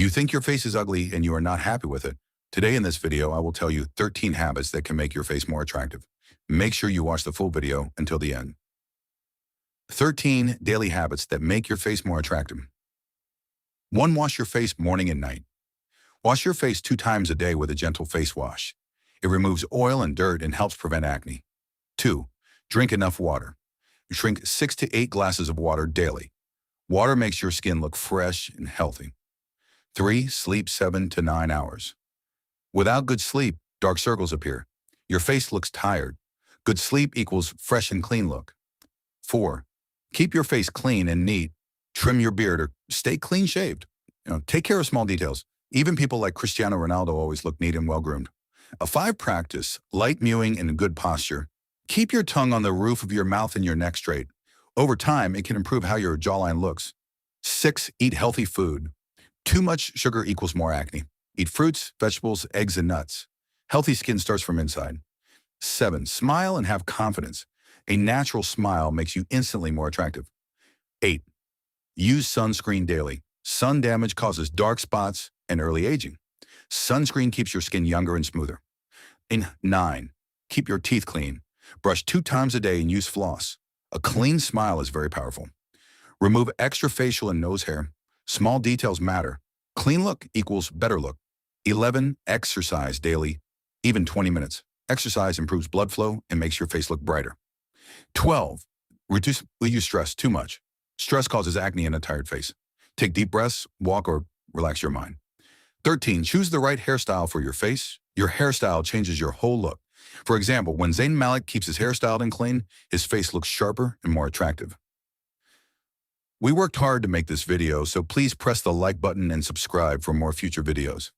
you think your face is ugly and you are not happy with it, today in this video, I will tell you 13 habits that can make your face more attractive. Make sure you watch the full video until the end. 13 daily habits that make your face more attractive. 1. Wash your face morning and night. Wash your face 2 times a day with a gentle face wash. It removes oil and dirt and helps prevent acne. 2. Drink enough water. Drink 6 to 8 glasses of water daily. Water makes your skin look fresh and healthy. 3. Sleep 7 to 9 hours. Without good sleep, dark circles appear. Your face looks tired. Good sleep equals fresh and clean look. 4. Keep your face clean and neat. Trim your beard or stay clean shaved. Take care of small details. Even people like Cristiano Ronaldo always look neat and well-groomed. 5. Practice light mewing and good posture. Keep your tongue on the roof of your mouth and your neck straight. Over time, it can improve how your jawline looks. 6. Eat healthy food. Too much sugar equals more acne. Eat fruits, vegetables, eggs, and nuts. Healthy skin starts from inside. 7. Smile and have confidence. A natural smile makes you instantly more attractive. 8. Use sunscreen daily. Sun damage causes dark spots and early aging. Sunscreen keeps your skin younger and smoother. 9. Keep your teeth clean. Brush 2 times a day and use floss. A clean smile is very powerful. Remove extra facial and nose hair. Small details matter. Clean look equals better look. 11. Exercise daily, even 20 minutes. Exercise improves blood flow and makes your face look brighter. 12. Reduce stress too much. Stress causes acne and a tired face. Take deep breaths, walk, or relax your mind. 13. Choose the right hairstyle for your face. Your hairstyle changes your whole look. For example, when Zayn Malik keeps his hair styled and clean, his face looks sharper and more attractive. We worked hard to make this video, so please press the like button and subscribe for more future videos.